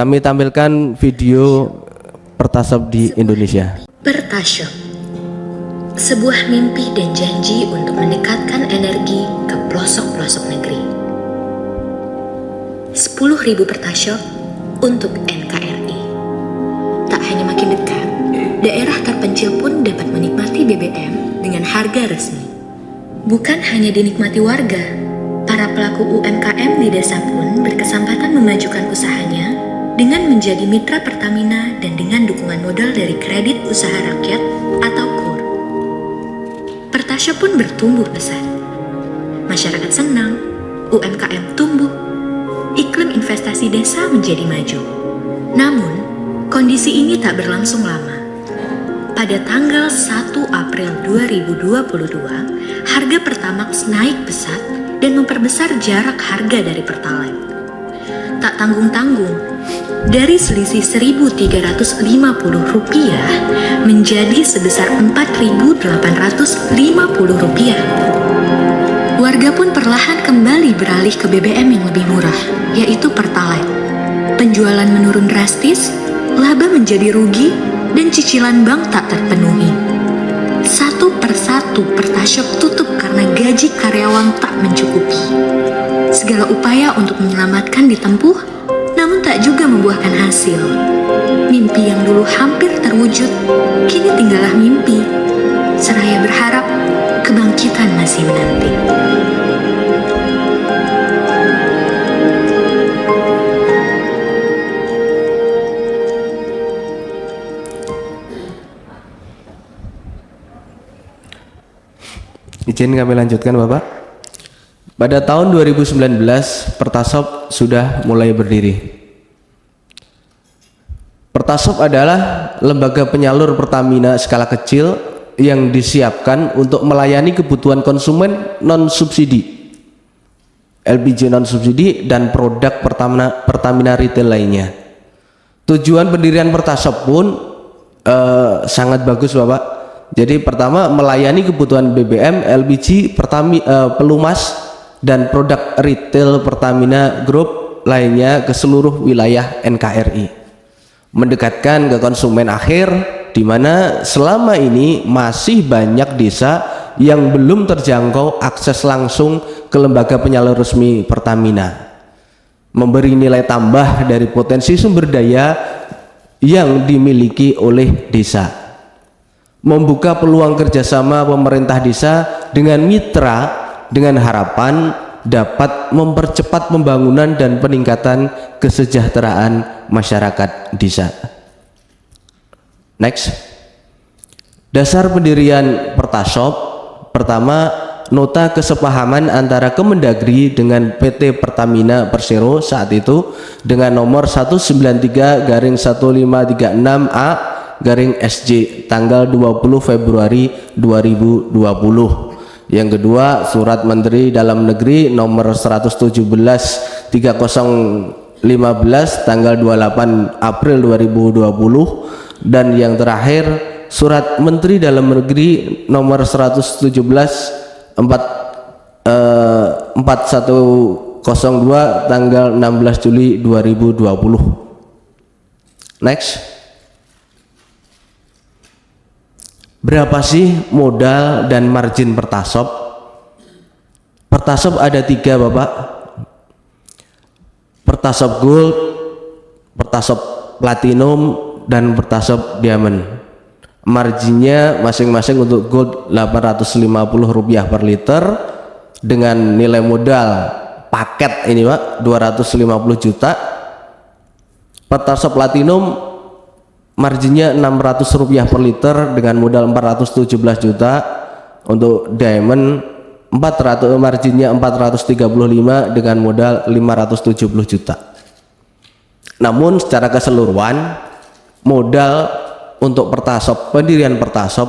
Kami tampilkan video Pertasop di Indonesia. Pertasop, sebuah mimpi dan janji untuk mendekatkan energi ke pelosok-pelosok negeri. 10.000 Pertasop untuk NKRI. Tak hanya makin dekat, daerah terpencil pun dapat menikmati BBM dengan harga resmi. Bukan hanya dinikmati warga, para pelaku UMKM di desa pun berkesempatan memajukan usahanya dengan menjadi mitra Pertamina dan dengan dukungan modal dari kredit usaha rakyat atau KUR. Pertasop pun bertumbuh pesat. Masyarakat senang, UMKM tumbuh, iklim investasi desa menjadi maju. Namun, kondisi ini tak berlangsung lama. Pada tanggal 1 April 2022, harga Pertamax naik pesat dan memperbesar jarak harga dari Pertalite. Tak tanggung-tanggung, dari selisih Rp1.350 menjadi sebesar Rp4.850. Warga pun perlahan kembali beralih ke BBM yang lebih murah, yaitu Pertalite. Penjualan menurun drastis, laba menjadi rugi, dan cicilan bank tak terpenuhi. Satu persatu Pertasop tutup karena gaji karyawan tak mencukupi. Segala upaya untuk menyelamatkan ditempuh, namun tak juga membuahkan hasil. Mimpi yang dulu hampir terwujud, kini tinggallah mimpi. Seraya berharap kebangkitan masih menanti. Izin kami lanjutkan Bapak. Pada tahun 2019 Pertasop sudah mulai berdiri. Pertasop adalah lembaga penyalur Pertamina skala kecil yang disiapkan untuk melayani kebutuhan konsumen non-subsidi, LPG non-subsidi dan produk Pertamina retail lainnya. Tujuan pendirian Pertasop pun sangat bagus Bapak. Jadi pertama melayani kebutuhan BBM, LPG, pelumas dan produk retail Pertamina Group lainnya ke seluruh wilayah NKRI, mendekatkan ke konsumen akhir, di mana selama ini masih banyak desa yang belum terjangkau akses langsung ke lembaga penyalur resmi Pertamina, memberi nilai tambah dari potensi sumber daya yang dimiliki oleh desa, membuka peluang kerjasama pemerintah desa dengan mitra dengan harapan dapat mempercepat pembangunan dan peningkatan kesejahteraan masyarakat desa. Next, dasar pendirian Pertasop. Pertama, nota kesepahaman antara Kemendagri dengan PT Pertamina Persero saat itu dengan nomor 193-1536A/SJ tanggal 20 Februari 2020. Yang kedua, Surat Menteri Dalam Negeri nomor 117/3015 tanggal 28 April 2020. Dan yang terakhir, Surat Menteri Dalam Negeri nomor 117/4102 tanggal 16 Juli 2020. Next. Berapa sih modal dan margin Pertasop? Pertasop ada 3 Bapak. Pertasop Gold, Pertasop Platinum, dan Pertasop Diamond. Marginnya masing-masing untuk Gold Rp850 per liter dengan nilai modal paket ini Pak 250 juta. Pertasop Platinum marginnya Rp600 per liter dengan modal 417 juta. Untuk Diamond marginnya 435 dengan modal 570 juta. Namun secara keseluruhan modal untuk Pertasop, pendirian Pertasop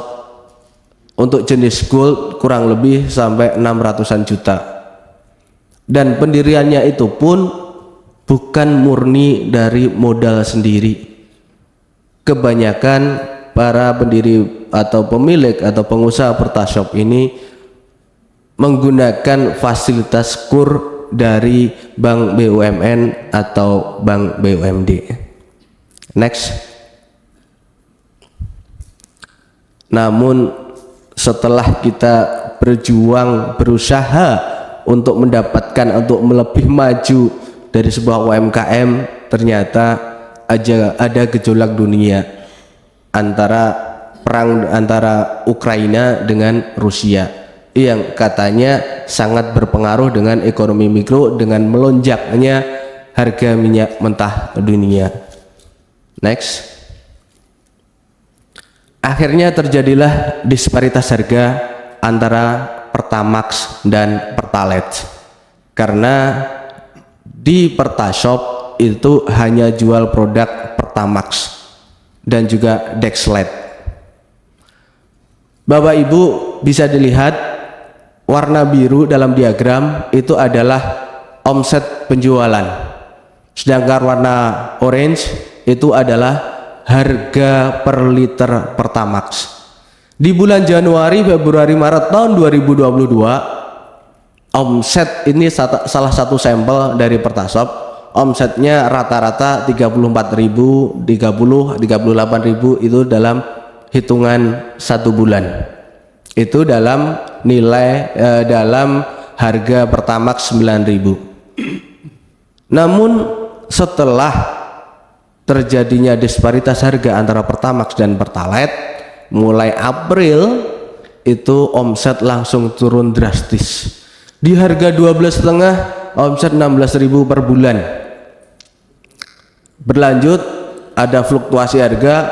untuk jenis gold kurang lebih sampai 600-an juta. Dan pendiriannya itu pun bukan murni dari modal sendiri. Kebanyakan para pendiri atau pemilik atau pengusaha Pertasop ini menggunakan fasilitas KUR dari bank BUMN atau bank BUMD. Next. Namun setelah kita berjuang, berusaha untuk mendapatkan, untuk lebih maju dari sebuah UMKM, ternyata ada gejolak dunia antara perang antara Ukraina dengan Rusia yang katanya sangat berpengaruh dengan ekonomi mikro dengan melonjaknya harga minyak mentah dunia. Next. Akhirnya terjadilah disparitas harga antara Pertamax dan Pertalite karena di Pertashop itu hanya jual produk Pertamax dan juga Dexlite. Bapak Ibu bisa dilihat warna biru dalam diagram itu adalah omset penjualan, sedangkan warna orange itu adalah harga per liter Pertamax. Di bulan Januari, Februari, Maret tahun 2022 omset ini salah satu sampel dari Pertashop, omsetnya rata-rata 34.000, 38.000 itu dalam hitungan satu bulan. Itu dalam nilai dalam harga Pertamax 9.000. Namun setelah terjadinya disparitas harga antara Pertamax dan Pertalite, mulai April itu omset langsung turun drastis. Di harga 12,5 omset 16.000 per bulan. Berlanjut ada fluktuasi harga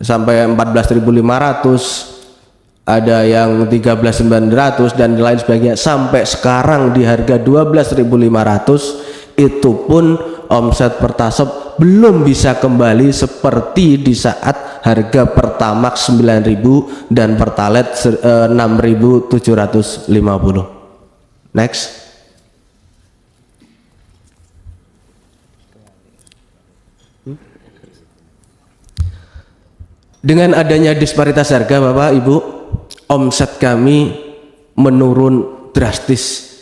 sampai 14.500, ada yang 13.900 dan lain sebagainya sampai sekarang di harga 12.500. Itu pun omset Pertashop belum bisa kembali seperti di saat harga Pertamax 9.000 dan Pertalite 6.750. Next. Dengan adanya disparitas harga Bapak Ibu, omset kami menurun drastis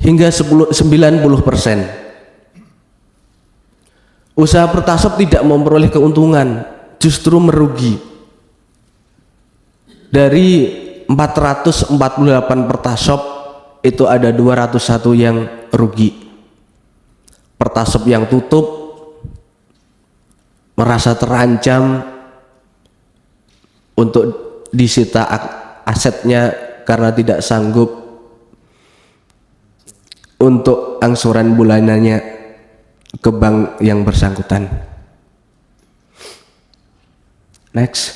hingga 90%. Usaha Pertashop tidak memperoleh keuntungan, justru merugi. Dari 448 Pertashop itu ada 201 yang rugi. Pertashop yang tutup merasa terancam untuk disita asetnya karena tidak sanggup untuk angsuran bulanannya ke bank yang bersangkutan. Next.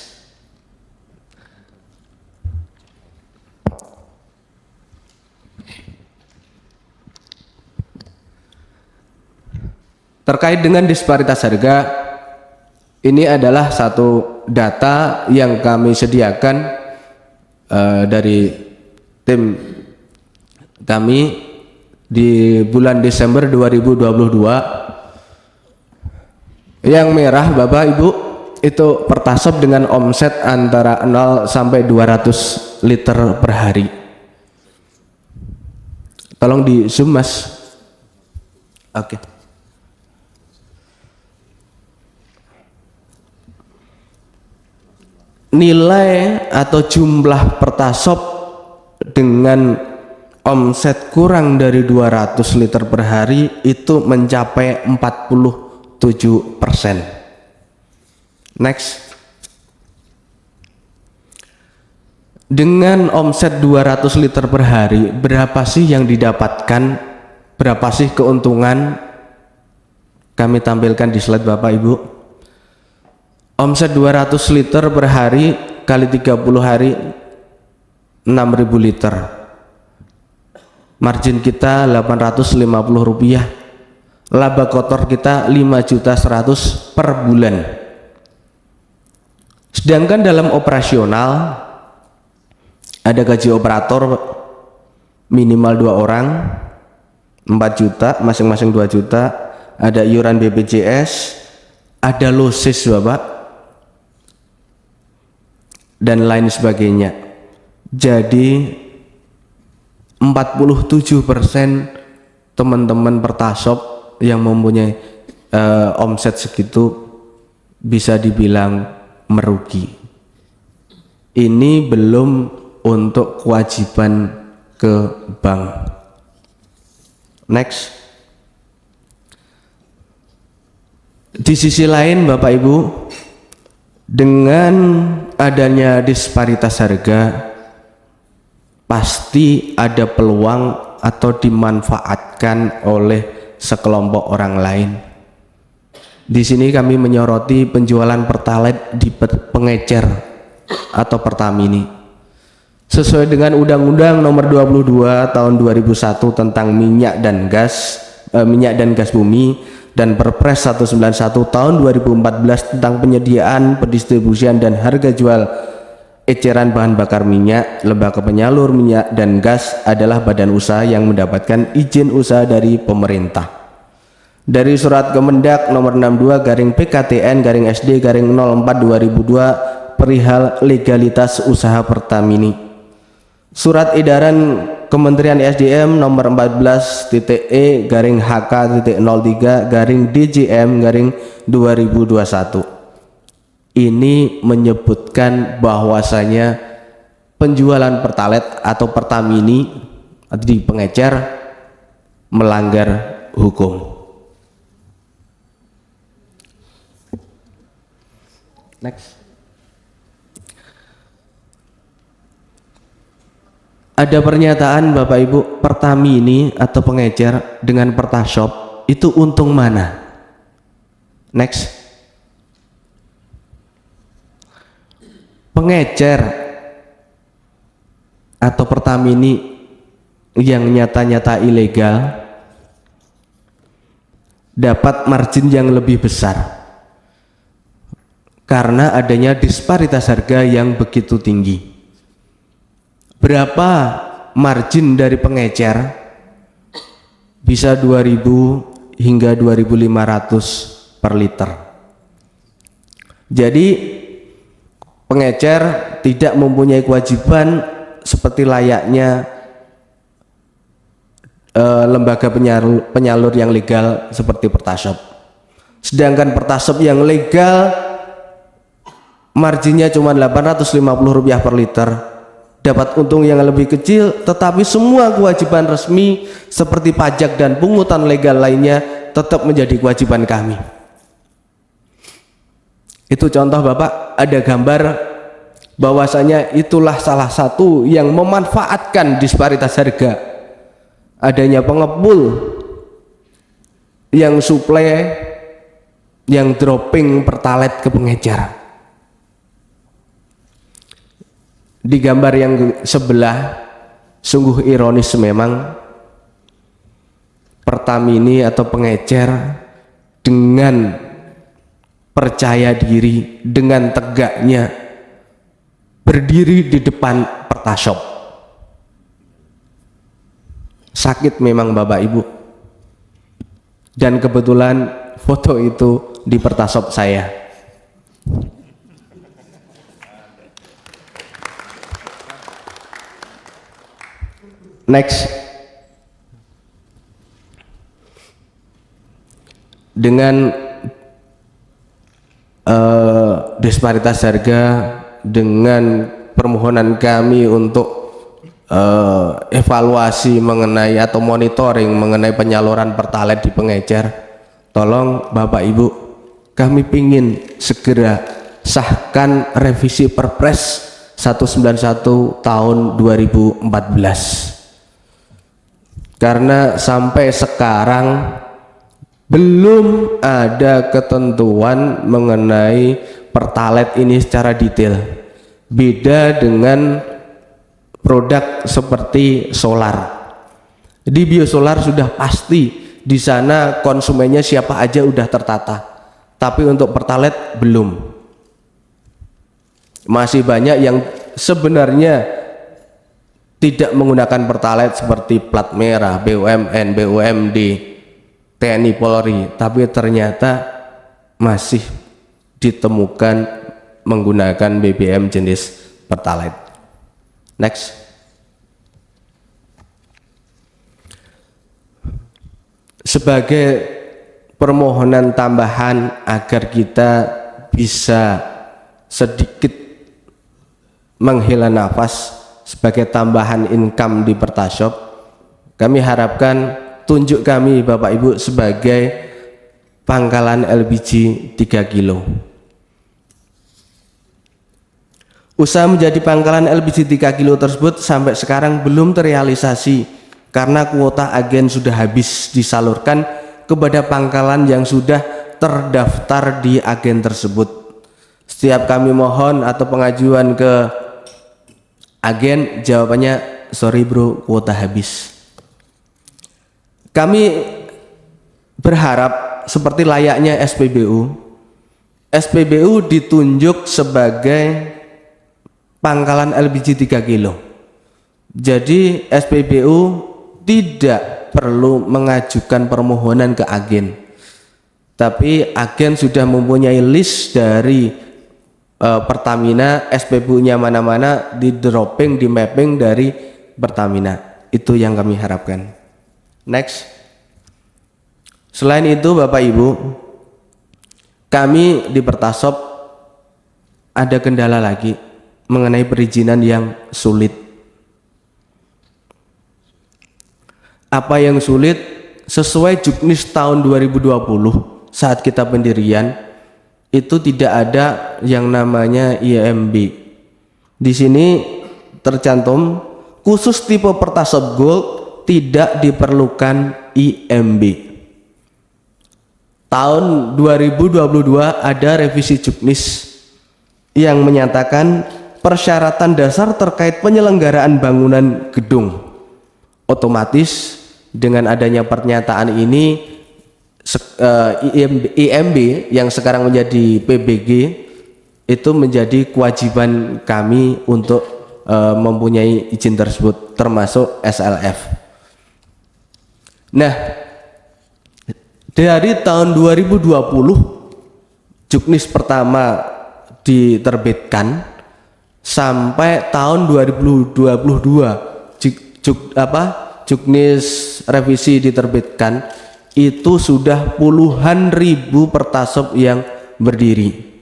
Terkait dengan disparitas harga, ini adalah satu data yang kami sediakan dari tim kami di bulan Desember 2022. Yang merah Bapak Ibu itu Pertashop dengan omset antara 0 sampai 200 liter per hari. Tolong di zoom Mas. Oke. Nilai atau jumlah Pertashop dengan omset kurang dari 200 liter per hari itu mencapai 47%. Next. Dengan omset 200 liter per hari, berapa sih yang didapatkan? Berapa sih keuntungan? Kami tampilkan di slide Bapak Ibu. Omset 200 liter per hari kali 30 hari 6.000 liter. Margin kita 850 rupiah. Laba kotor kita 5.100.000 per bulan. Sedangkan dalam operasional ada gaji operator minimal 2 orang 4 juta, masing-masing 2 juta. Ada iuran BPJS, ada losis Bapak, dan lain sebagainya. Jadi 47% teman-teman Pertasop yang mempunyai omset segitu bisa dibilang merugi. Ini belum untuk kewajiban ke bank. Next. Di sisi lain Bapak Ibu, dengan adanya disparitas harga pasti ada peluang atau dimanfaatkan oleh sekelompok orang lain. Di sini kami menyoroti penjualan Pertalite di pengecer atau Pertamini. Sesuai dengan Undang-Undang Nomor 22 Tahun 2001 tentang minyak dan gas bumi dan Perpres 191 Tahun 2014 tentang penyediaan, pendistribusian dan harga jual eceran bahan bakar minyak, lembaga penyalur minyak dan gas adalah badan usaha yang mendapatkan izin usaha dari pemerintah. Dari Surat Kemendak Nomor 62/PKTN/SD/04/2002 perihal legalitas usaha Pertamini. Surat Edaran Kementerian SDM Nomor 14.E/HK.03/DJM/2021. Ini menyebutkan bahwasanya penjualan Pertalite atau Pertamini di pengecer melanggar hukum. Next. Ada pernyataan Bapak Ibu, Pertamini atau pengecer dengan Pertasop itu untung mana? Next. Pengecer atau Pertamini yang nyata-nyata ilegal dapat margin yang lebih besar karena adanya disparitas harga yang begitu tinggi. Berapa margin dari pengecer? Bisa 2.000 hingga 2.500 per liter. Jadi pengecer tidak mempunyai kewajiban seperti layaknya lembaga penyalur yang legal seperti Pertasop. Sedangkan Pertasop yang legal marginnya cuma Rp850 per liter, dapat untung yang lebih kecil, tetapi semua kewajiban resmi seperti pajak dan pungutan legal lainnya tetap menjadi kewajiban kami. Itu contoh Bapak, ada gambar bahwasanya itulah salah satu yang memanfaatkan disparitas harga, adanya pengepul yang suplai, yang dropping Pertalite ke pengecer. Di gambar yang sebelah sungguh ironis memang, Pertamini atau pengecer dengan percaya diri, dengan tegaknya berdiri di depan Pertasop. Sakit memang Bapak Ibu, dan kebetulan foto itu di Pertasop saya. Next. Dengan disparitas harga, dengan permohonan kami untuk evaluasi mengenai atau monitoring mengenai penyaluran Pertalite di pengecer, tolong Bapak Ibu, kami ingin segera sahkan revisi Perpres 191 tahun 2014. Karena sampai sekarang belum ada ketentuan mengenai Pertalite ini secara detail. Beda dengan produk seperti solar. Di biosolar sudah pasti, di sana konsumennya siapa aja udah tertata. Tapi untuk Pertalite belum. Masih banyak yang sebenarnya tidak menggunakan Pertalite seperti plat merah, BUMN, BUMD, TNI Polri, tapi ternyata masih ditemukan menggunakan BBM jenis Pertalite. Next. sebagai permohonan tambahan agar kita bisa sedikit menghela nafas sebagai tambahan income di Pertashop, kami harapkan tunjuk kami Bapak Ibu sebagai pangkalan LPG 3 kilo. Usaha menjadi pangkalan LPG 3 kilo tersebut sampai sekarang belum terrealisasi karena kuota agen sudah habis disalurkan kepada pangkalan yang sudah terdaftar di agen tersebut. Setiap kami mohon atau pengajuan ke agen, jawabannya sorry bro, kuota habis. Kami berharap seperti layaknya SPBU ditunjuk sebagai pangkalan LPG 3 kilo. Jadi SPBU tidak perlu mengajukan permohonan ke agen, tapi agen sudah mempunyai list dari Pertamina, SPBU-nya mana-mana, di dropping, di mapping dari Pertamina. Itu yang kami harapkan. Next. Selain itu Bapak Ibu, kami di Pertashop ada kendala lagi mengenai perizinan yang sulit. Apa yang sulit? Sesuai Juknis tahun 2020 saat kita pendirian itu tidak ada yang namanya IMB. Di sini tercantum khusus tipe Pertashop Gold tidak diperlukan IMB. Tahun 2022 ada revisi Juknis yang menyatakan persyaratan dasar terkait penyelenggaraan bangunan gedung. Otomatis dengan adanya pernyataan ini IMB yang sekarang menjadi PBG itu menjadi kewajiban kami untuk mempunyai izin tersebut, termasuk SLF. Nah, dari tahun 2020 Juknis pertama diterbitkan sampai tahun 2022 Juknis revisi diterbitkan, itu sudah puluhan ribu Pertashop yang berdiri.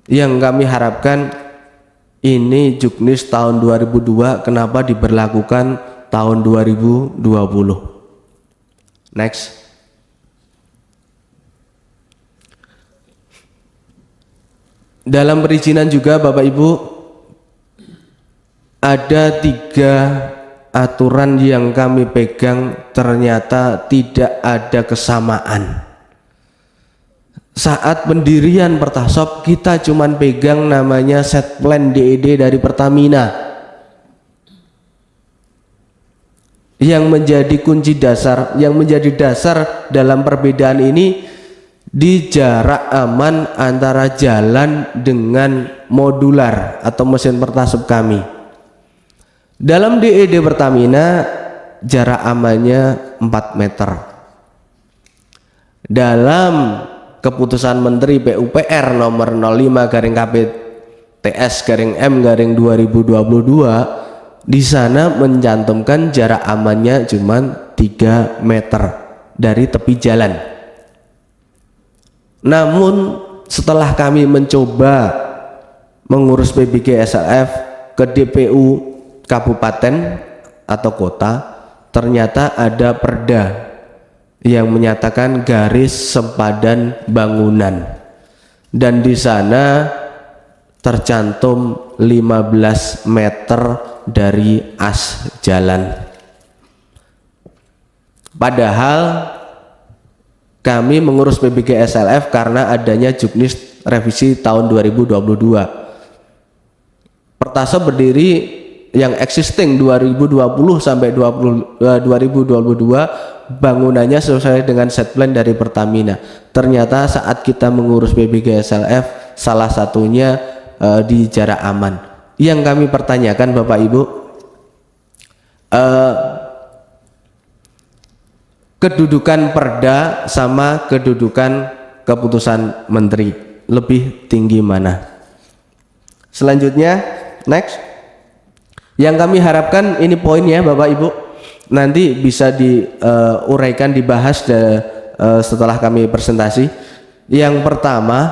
Yang kami harapkan ini Juknis tahun 2002 kenapa diberlakukan tahun 2020. Next. Dalam perizinan juga Bapak Ibu ada 3 aturan yang kami pegang, ternyata tidak ada kesamaan. Saat pendirian Pertashop kita cuman pegang namanya set plan DED dari Pertamina. Yang menjadi kunci dasar, yang menjadi dasar dalam perbedaan ini di jarak aman antara jalan dengan modular atau mesin Pertashop kami. Dalam DED Pertamina jarak amannya 4 meter. Dalam keputusan Menteri PUPR nomor 05/KPTS/M/2022 di sana mencantumkan jarak amannya cuma 3 meter dari tepi jalan. Namun setelah kami mencoba mengurus PBG SLF ke DPU kabupaten atau kota, ternyata ada perda yang menyatakan garis sempadan bangunan, dan di sana tercantum 15 meter dari as jalan. Padahal kami mengurus PBG SLF karena adanya Juknis revisi tahun 2022. Pertashop berdiri yang existing 2020 sampai 2022 bangunannya sesuai dengan set plan dari Pertamina. Ternyata saat kita mengurus PBG SLF salah satunya di jarak aman. Yang kami pertanyakan Bapak Ibu, kedudukan perda sama kedudukan keputusan menteri lebih tinggi mana? Selanjutnya next, yang kami harapkan ini poinnya Bapak Ibu, nanti bisa diuraikan, dibahas setelah kami presentasi. Yang pertama,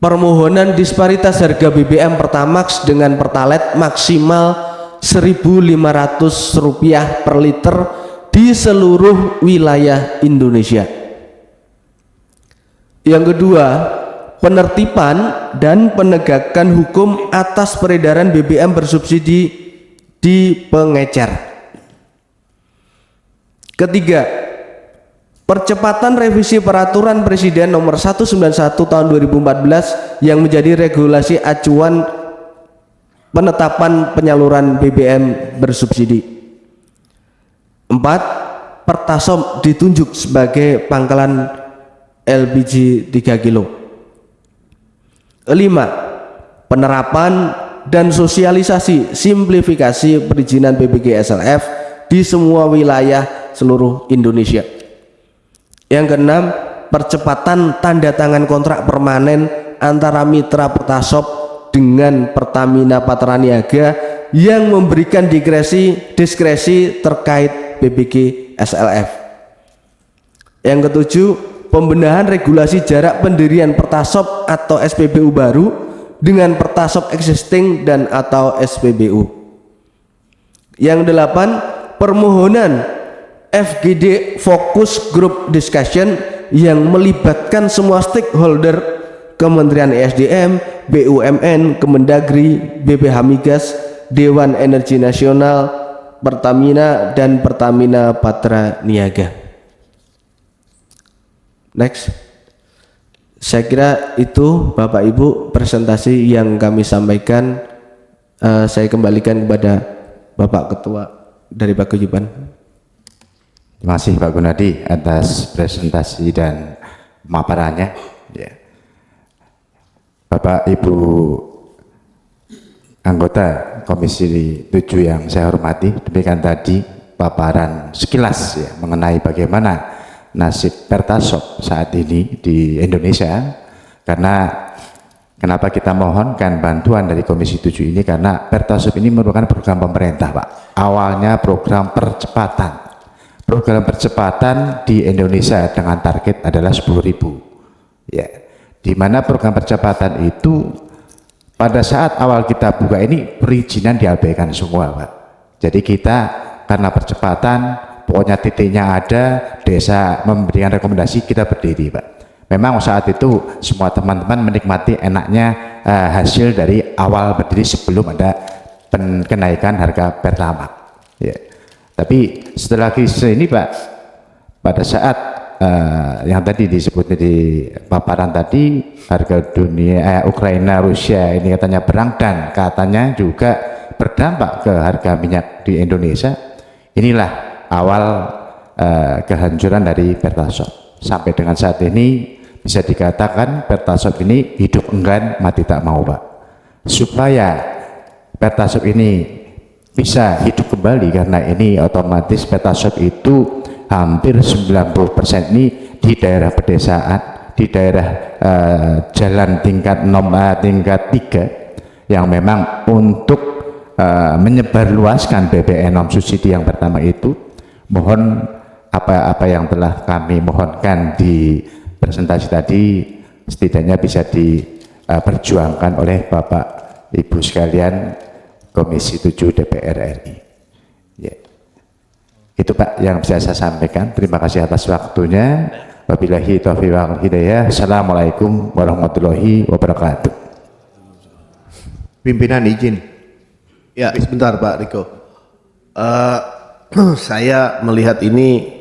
permohonan disparitas harga BBM Pertamax dengan Pertalite maksimal Rp1.500 per liter di seluruh wilayah Indonesia. Yang kedua, penertiban dan penegakan hukum atas peredaran BBM bersubsidi di pengecer. Ketiga, percepatan revisi peraturan Presiden nomor 191 tahun 2014 yang menjadi regulasi acuan penetapan penyaluran BBM bersubsidi. 4. Pertasop ditunjuk sebagai pangkalan LPG 3 kilo. 5. Penerapan dan sosialisasi simplifikasi perizinan PBG SLF di semua wilayah seluruh Indonesia. Yang keenam, percepatan tanda tangan kontrak permanen antara mitra Pertasop dengan Pertamina Patraniaga yang memberikan diskresi terkait PBG SLF. Yang ketujuh, pembenahan regulasi jarak pendirian Pertasop atau SPBU baru dengan Pertasop existing dan atau SPBU. Yang delapan, permohonan FGD Focus Group Discussion yang melibatkan semua stakeholder, Kementerian ESDM, BUMN, Kemendagri, BPH Migas, Dewan Energi Nasional, Pertamina, dan Pertamina Patraniaga. Next, saya kira itu Bapak Ibu presentasi yang kami sampaikan. Saya kembalikan kepada Bapak Ketua dari Paguyuban. Terima kasih Pak Gunadi atas presentasi dan pemaparannya. Ya. Bapak Ibu anggota Komisi 7 yang saya hormati, demikian tadi paparan sekilas ya mengenai bagaimana nasib Pertasop saat ini di Indonesia. Karena kenapa kita mohonkan bantuan dari Komisi 7 ini, karena Pertasop ini merupakan program pemerintah Pak. Awalnya program percepatan. Program percepatan di Indonesia dengan target adalah 10.000 ya. Di mana program percepatan itu pada saat awal kita buka ini perizinan diabaikan semua Pak. Jadi kita karena percepatan pokoknya titiknya ada, desa memberikan rekomendasi, kita berdiri Pak. Memang saat itu semua teman-teman menikmati enaknya hasil dari awal berdiri sebelum ada kenaikan harga Pertamax ya. Tapi setelah krisis ini Pak, pada saat yang tadi disebutnya di paparan tadi, harga dunia Ukraina Rusia ini katanya perang dan katanya juga berdampak ke harga minyak di Indonesia. Inilah awal kehancuran dari Pertasop. Sampai dengan saat ini bisa dikatakan Pertasop ini hidup enggan mati tak mau Pak. Supaya Pertasop ini bisa hidup kembali, karena ini otomatis Pertasop itu hampir 90% ini di daerah pedesaan, di daerah jalan tingkat 3 yang memang untuk menyebarluaskan BBM non subsidi yang pertama itu, mohon apa yang telah kami mohonkan di presentasi tadi setidaknya bisa diperjuangkan oleh Bapak Ibu sekalian Komisi 7 DPR RI ya. Itu Pak yang bisa saya sampaikan. Terima kasih atas waktunya. Wabillahi taufiq wal hidayah. Assalamualaikum warahmatullahi wabarakatuh. Pimpinan izin. Ya, sebentar Pak Riko. Saya melihat ini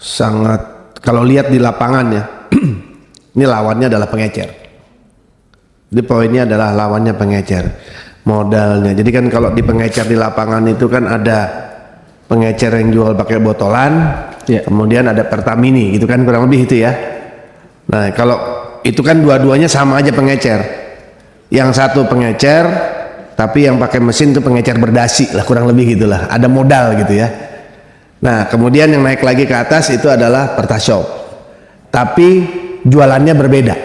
sangat, kalau lihat di lapangan ya, ini lawannya adalah pengecer. Jadi poinnya adalah lawannya pengecer modalnya. Jadi kan kalau di pengecer di lapangan itu kan ada pengecer yang jual pakai botolan, Ya. kemudian ada Pertamini, gitu kan kurang lebih itu ya. Nah kalau itu kan dua-duanya sama aja pengecer. Yang satu pengecer, tapi yang pakai mesin itu pengecer berdasi lah, kurang lebih gitulah. Ada modal gitu ya. Nah kemudian yang naik lagi ke atas itu adalah Pertasop, tapi jualannya berbeda.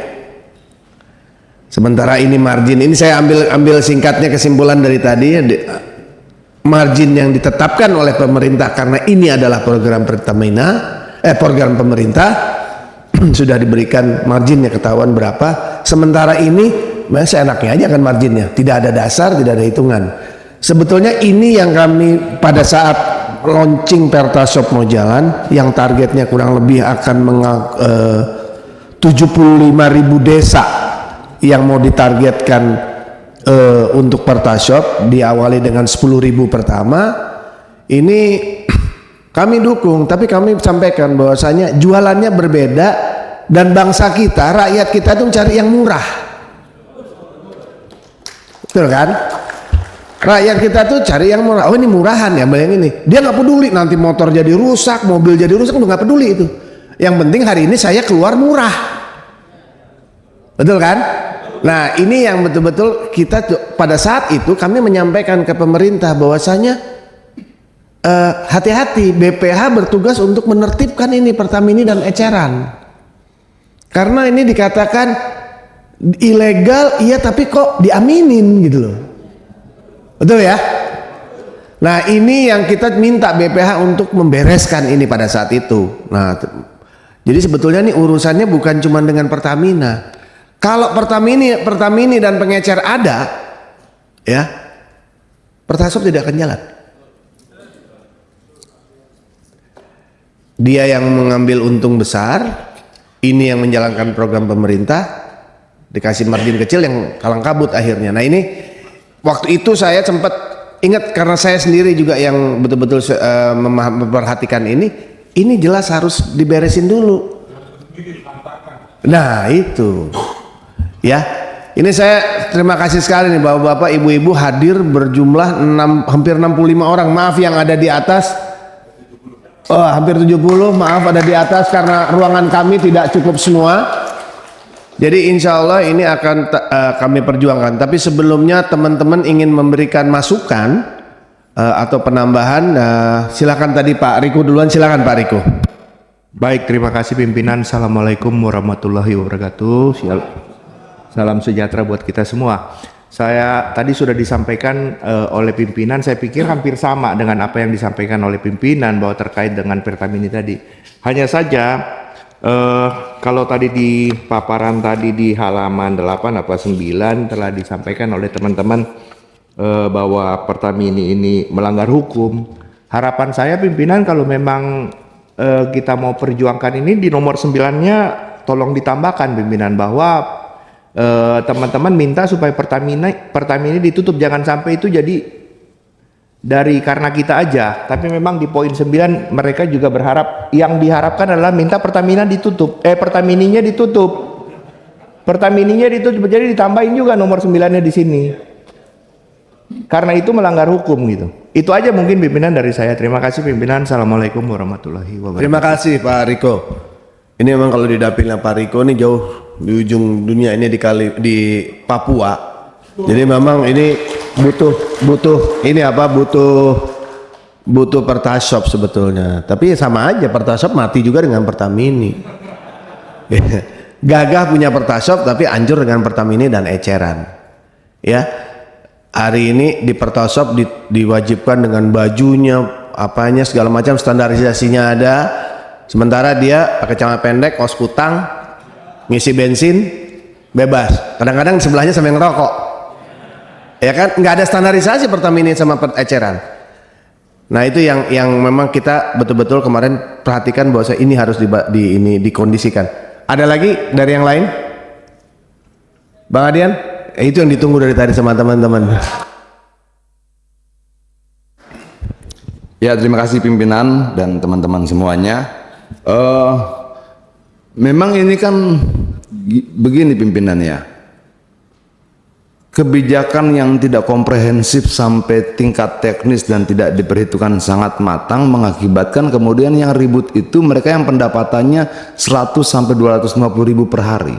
Sementara ini margin, ini saya ambil singkatnya kesimpulan dari tadi, margin yang ditetapkan oleh pemerintah karena ini adalah program Pertamina, program pemerintah sudah diberikan marginnya, ketahuan berapa. Sementara ini masih enaknya aja kan marginnya, tidak ada dasar, tidak ada hitungan. Sebetulnya ini yang kami pada saat launching Pertasop mau jalan, yang targetnya kurang lebih akan 75.000 desa yang mau ditargetkan untuk Pertasop, diawali dengan 10.000 pertama. Ini kami dukung, tapi kami sampaikan bahwasanya jualannya berbeda dan bangsa kita, rakyat kita tuh cari yang murah, betul kan? Rakyat kita tuh cari yang murah. Oh ini murahan ya, bayangin ini. Dia nggak peduli nanti motor jadi rusak, mobil jadi rusak, udah nggak peduli itu. Yang penting hari ini saya keluar murah, betul kan? Nah ini yang betul-betul kita pada saat itu kami menyampaikan ke pemerintah bahwasanya hati-hati, BPH bertugas untuk menertibkan ini Pertamini dan eceran, karena ini dikatakan ilegal, iya tapi kok diaminin gitu loh, betul ya? Nah ini yang kita minta BPH untuk membereskan ini pada saat itu. Nah jadi sebetulnya nih urusannya bukan cuma dengan Pertamina. Kalau Pertamini dan pengecer ada, ya, Pertasop tidak akan jalan. Dia yang mengambil untung besar, ini yang menjalankan program pemerintah, dikasih margin kecil yang kalang kabut akhirnya. Nah ini waktu itu saya sempat ingat karena saya sendiri juga yang betul-betul memperhatikan ini jelas harus diberesin dulu. Nah itu. Ya, ini saya terima kasih sekali nih bapak-bapak, ibu-ibu hadir berjumlah hampir 65 orang. Maaf yang ada di atas, hampir 70. Maaf ada di atas karena ruangan kami tidak cukup semua. Jadi insya Allah ini akan kami perjuangkan. Tapi sebelumnya teman-teman ingin memberikan masukan atau penambahan, silakan tadi Pak Riko duluan, silakan Pak Riko. Baik, terima kasih pimpinan. Assalamualaikum warahmatullahi wabarakatuh. Salam sejahtera buat kita semua. Saya tadi sudah disampaikan oleh pimpinan, saya pikir hampir sama dengan apa yang disampaikan oleh pimpinan bahwa terkait dengan Pertamini tadi. Hanya saja kalau tadi di paparan tadi di halaman 8 apa 9 telah disampaikan oleh teman-teman bahwa Pertamini ini melanggar hukum. Harapan saya pimpinan kalau memang kita mau perjuangkan ini di nomor 9-nya tolong ditambahkan pimpinan bahwa teman-teman minta supaya Pertamina ditutup, jangan sampai itu jadi dari karena kita aja, tapi memang di poin 9 mereka juga berharap, yang diharapkan adalah minta Pertamina ditutup, Pertamininya ditutup, jadi ditambahin juga nomor 9-nya di sini, karena itu melanggar hukum gitu. Itu aja mungkin pimpinan dari saya. Terima kasih pimpinan. Assalamualaikum warahmatullahi wabarakatuh. Terima kasih Pak Riko. Ini memang kalau di dapilnya Pak Riko ini jauh di ujung dunia ini di Papua. Jadi memang ini butuh Pertasop sebetulnya. Tapi sama aja, Pertasop mati juga dengan Pertamini. Gagah punya Pertasop tapi hancur dengan Pertamini dan eceran. Ya. Hari ini di Pertasop diwajibkan dengan bajunya, apanya segala macam standarisasinya ada. Sementara dia pakai celana pendek, kaos kutang, ngisi bensin bebas. Kadang-kadang sebelahnya sampai ngerokok. Ya kan, nggak ada standarisasi Pertamina sama eceran. Nah itu yang memang kita betul-betul kemarin perhatikan bahwa ini harus dikondisikan. Ada lagi dari yang lain, Bang Adian? Itu yang ditunggu dari tadi sama teman-teman. Ya, terima kasih pimpinan dan teman-teman semuanya. Memang ini kan begini pimpinan ya, kebijakan yang tidak komprehensif sampai tingkat teknis dan tidak diperhitungkan sangat matang mengakibatkan kemudian yang ribut itu mereka yang pendapatannya 100 sampai 250 ribu per hari.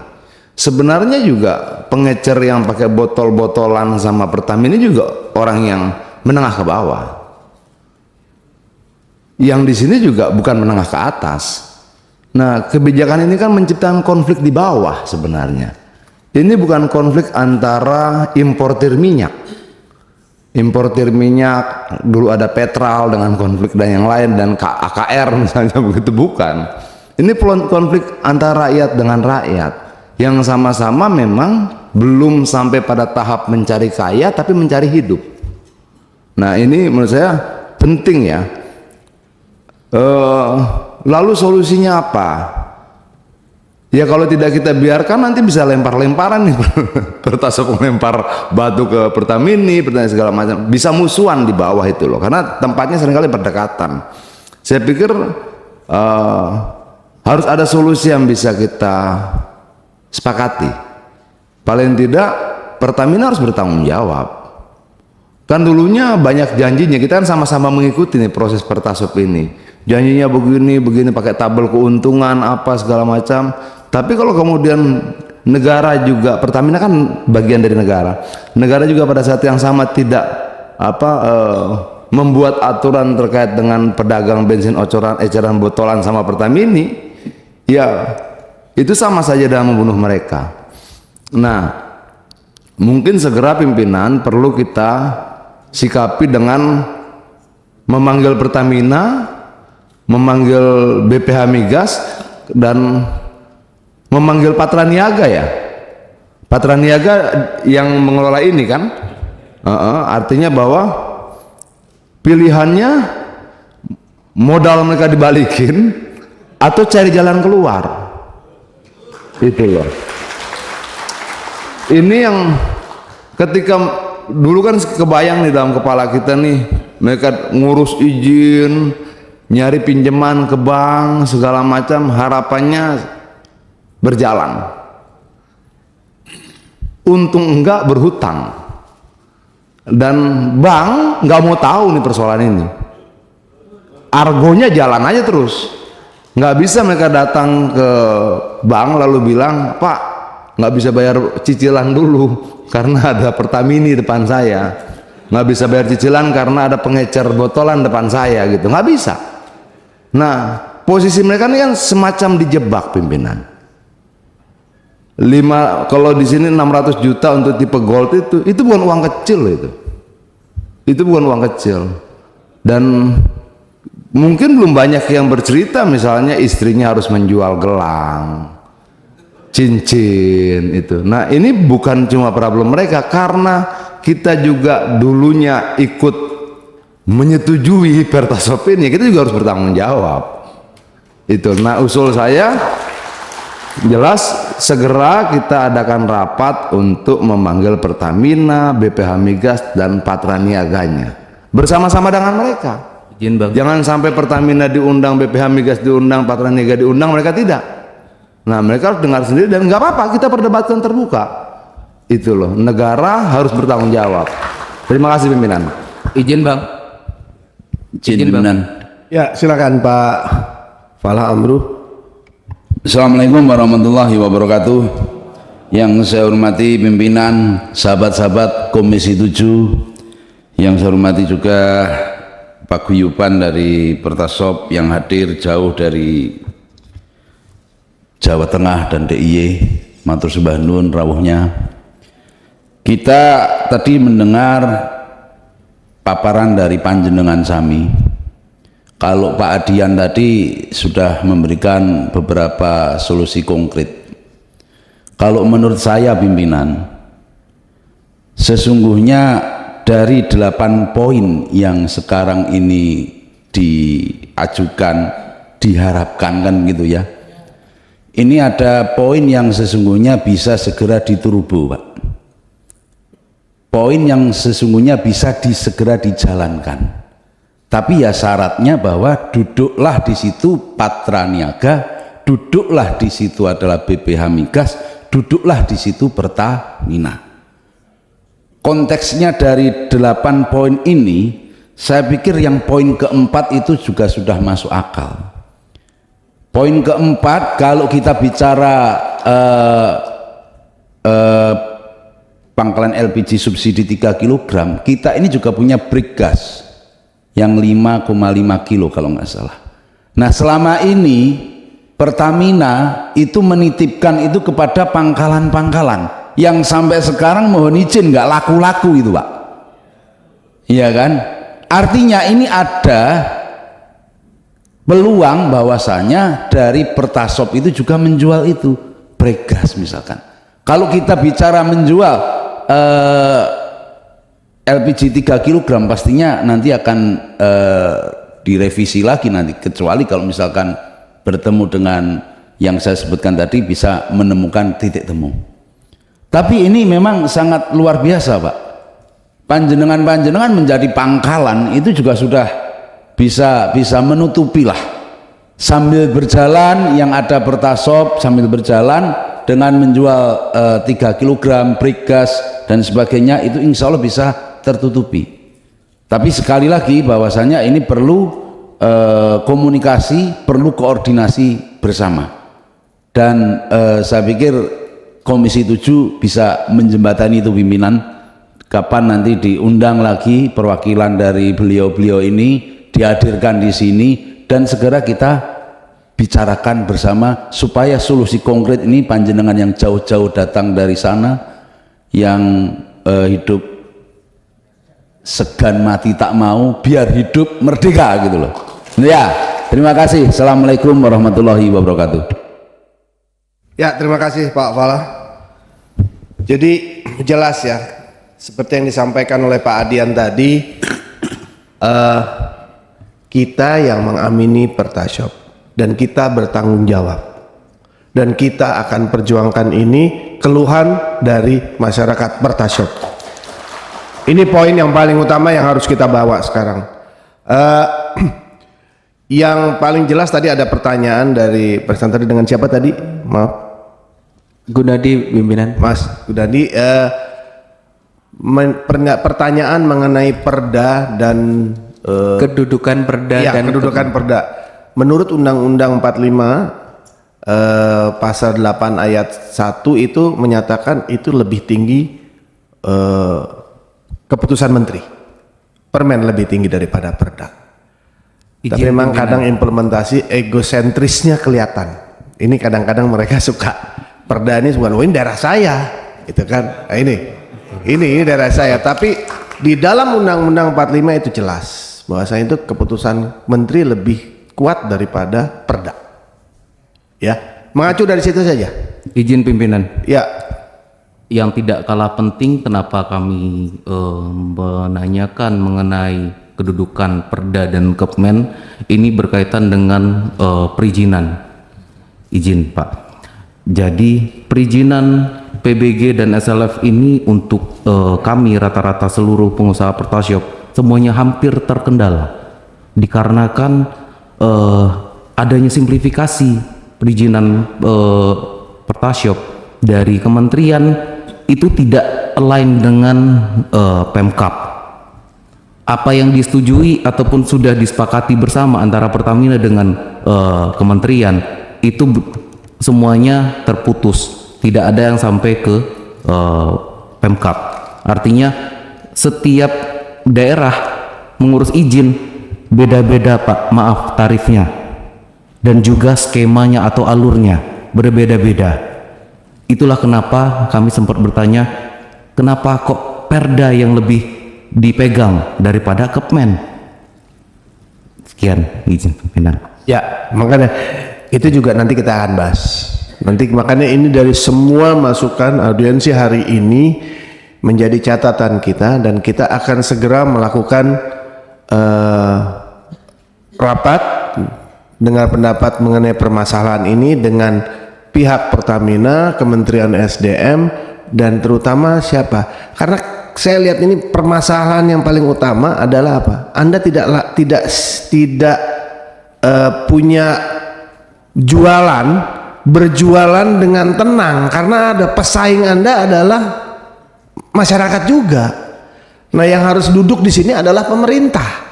Sebenarnya juga pengecer yang pakai botol-botolan sama Pertamina juga orang yang menengah ke bawah. Yang di sini juga bukan menengah ke atas. Nah, kebijakan ini kan menciptakan konflik di bawah sebenarnya. Ini bukan konflik antara importir minyak. Importir minyak, dulu ada Petral dengan konflik dan yang lain, dan AKR misalnya, begitu, bukan. Ini konflik antara rakyat dengan rakyat yang sama-sama memang belum sampai pada tahap mencari kaya tapi mencari hidup. Nah, ini menurut saya penting ya. Lalu solusinya apa? Ya kalau tidak kita biarkan nanti bisa lempar-lemparan nih. Pertasop melempar batu ke Pertamini, segala macam. Bisa musuhan di bawah itu loh, karena tempatnya seringkali berdekatan. Saya pikir harus ada solusi yang bisa kita sepakati. Paling tidak Pertamina harus bertanggung jawab. Kan dulunya banyak janjinya, kita kan sama-sama mengikuti nih proses Pertasop ini. Janjinya begini pakai tabel keuntungan apa segala macam. Tapi kalau kemudian negara juga, Pertamina kan bagian dari negara. Negara juga pada saat yang sama tidak membuat aturan terkait dengan pedagang bensin eceran botolan sama Pertamini, ya itu sama saja dengan membunuh mereka. Nah, mungkin segera pimpinan perlu kita sikapi dengan memanggil Pertamina, memanggil BPH Migas, dan memanggil Patra Niaga ya. Patra Niaga yang mengelola ini kan, artinya bahwa pilihannya modal mereka dibalikin atau cari jalan keluar. Itu loh. Ini yang ketika dulu kan kebayang nih dalam kepala kita nih, mereka ngurus izin, nyari pinjaman ke bank segala macam, harapannya berjalan. Untung enggak, berhutang. Dan bank nggak mau tahu nih persoalan ini. Argonya jalan aja terus. Nggak bisa mereka datang ke bank lalu bilang, Pak, nggak bisa bayar cicilan dulu karena ada Pertamini depan saya. Nggak bisa bayar cicilan karena ada pengecer botolan depan saya gitu. Nggak bisa. Nah, posisi mereka ini kan semacam dijebak pimpinan. Kalau di sini 600 juta untuk tipe gold itu bukan uang kecil itu bukan uang kecil. Dan mungkin belum banyak yang bercerita misalnya istrinya harus menjual gelang, cincin itu. Nah, ini bukan cuma problem mereka, karena kita juga dulunya ikut menyetujui Pertasop ini, kita juga harus bertanggung jawab. Itu. Nah, usul saya jelas segera kita adakan rapat untuk memanggil Pertamina, BPH Migas, dan Patra Niaganya bersama-sama dengan mereka. Izin Bang. Jangan sampai Pertamina diundang, BPH Migas diundang, Patra Niaga diundang, mereka tidak. Nah, mereka harus dengar sendiri, dan nggak apa-apa kita perdebatkan terbuka. Itu loh, negara harus bertanggung jawab. Terima kasih pimpinan. Izin Bang. Izin Bang. Ya, silakan Pak Falah Amru. Assalamualaikum warahmatullahi wabarakatuh. Yang saya hormati pimpinan, sahabat-sahabat Komisi 7, yang saya hormati juga paguyuban dari Pertasop yang hadir jauh dari Jawa Tengah dan DIY, matur sembah nuwun rawuhnya. Kita tadi mendengar paparan dari panjenengan sami. Kalau Pak Adian tadi sudah memberikan beberapa solusi konkret. Kalau menurut saya pimpinan, sesungguhnya dari 8 poin yang sekarang ini diajukan, diharapkan kan gitu ya, ini ada poin yang sesungguhnya bisa segera diturbo, Pak. Poin yang sesungguhnya bisa segera dijalankan. Tapi ya syaratnya bahwa duduklah di situ Patra Niaga, duduklah di situ adalah BPH Migas, duduklah di situ Pertamina. Konteksnya dari 8 poin ini, saya pikir yang poin keempat itu juga sudah masuk akal. Poin keempat, kalau kita bicara pangkalan LPG subsidi 3 kg, kita ini juga punya brick gas yang 5,5 kilo kalau nggak salah. Nah, selama ini Pertamina itu menitipkan itu kepada pangkalan-pangkalan. yang sampai sekarang mohon izin nggak laku-laku itu Pak. Iya kan? Artinya ini ada peluang bahwasanya dari Pertasop itu juga menjual itu bregas misalkan. Kalau kita bicara menjual LPG 3 kg pastinya nanti akan direvisi lagi nanti, kecuali kalau misalkan bertemu dengan yang saya sebutkan tadi bisa menemukan titik temu. Tapi ini memang sangat luar biasa Pak. Panjenengan menjadi pangkalan itu juga sudah bisa menutupi lah. Sambil berjalan yang ada Pertasop, sambil berjalan dengan menjual 3 kg bregas dan sebagainya, itu insya Allah bisa tertutupi. Tapi sekali lagi bahwasanya ini perlu komunikasi, perlu koordinasi bersama. Dan saya pikir Komisi 7 bisa menjembatani itu pimpinan. Kapan nanti diundang lagi perwakilan dari beliau-beliau ini, dihadirkan di sini dan segera kita bicarakan bersama supaya solusi konkret ini panjenengan yang jauh-jauh datang dari sana, yang hidup segan mati tak mau, biar hidup merdeka gitu loh. Ya, terima kasih. Assalamualaikum warahmatullahi wabarakatuh. Ya, terima kasih Pak Fala. Jadi jelas ya, seperti yang disampaikan oleh Pak Adian tadi, kita yang mengamini Pertasop dan kita bertanggung jawab, dan kita akan perjuangkan ini keluhan dari masyarakat Pertasop. Ini poin yang paling utama yang harus kita bawa sekarang. Yang paling jelas tadi ada pertanyaan dari presenter dengan siapa tadi? Maaf, Gunadi pimpinan. Mas Gunadi. Pertanyaan mengenai perda dan Kedudukan perda ya, dan kedudukan perda. Menurut Undang-Undang 45 pasal 8 ayat 1 itu menyatakan itu lebih tinggi keputusan menteri. Permen lebih tinggi daripada perda. Tapi memang kadang implementasi egosentrisnya kelihatan. Ini kadang-kadang mereka suka perda ini bukan, oh ini daerah saya, gitu kan? Nah, ini daerah saya. Tapi di dalam Undang-Undang 45 itu jelas bahwasanya itu keputusan menteri lebih kuat daripada perda. Ya, mengacu dari situ saja. Izin pimpinan. Ya. Yang tidak kalah penting kenapa kami menanyakan mengenai kedudukan perda dan Kepmen ini berkaitan dengan perizinan. Izin Pak. Jadi perizinan PBG dan SLF ini untuk kami rata-rata seluruh pengusaha Pertasop semuanya hampir terkendala dikarenakan adanya simplifikasi perizinan Pertasop dari kementerian itu tidak align dengan Pemkap. Apa yang disetujui ataupun sudah disepakati bersama antara Pertamina dengan kementerian itu semuanya terputus, tidak ada yang sampai ke Pemkap. Artinya setiap daerah mengurus izin beda-beda Pak, maaf tarifnya dan juga skemanya atau alurnya berbeda-beda. Itulah kenapa kami sempat bertanya, kenapa kok perda yang lebih dipegang daripada Kepmen? Sekian izin pimpinan. Ya, makanya itu juga nanti kita akan bahas. Nanti makanya ini dari semua masukan audiensi hari ini menjadi catatan kita, dan kita akan segera melakukan rapat dengar pendapat mengenai permasalahan ini dengan pihak Pertamina, Kementerian SDM, dan terutama siapa? Karena saya lihat ini permasalahan yang paling utama adalah apa? Anda tidak punya berjualan dengan tenang karena ada pesaing Anda adalah masyarakat juga. Nah, yang harus duduk di sini adalah pemerintah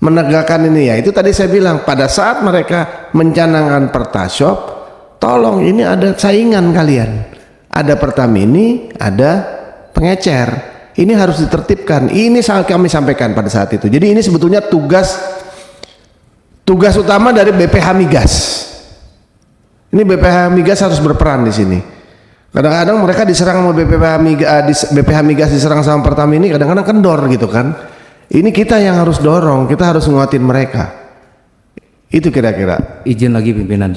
menegakkan ini ya. Itu tadi saya bilang pada saat mereka mencanangkan Pertasop, tolong ini ada saingan kalian. Ada Pertamini, ada pengecer. Ini harus ditertibkan. Ini kami sampaikan pada saat itu. Jadi ini sebetulnya tugas utama dari BPH Migas. Ini BPH Migas harus berperan di sini. Kadang-kadang mereka diserang sama BPH Migas diserang sama Pertamina, kadang-kadang kendor gitu kan. Ini kita yang harus dorong, kita harus nguatin mereka. Itu kira-kira. Izin lagi pimpinan.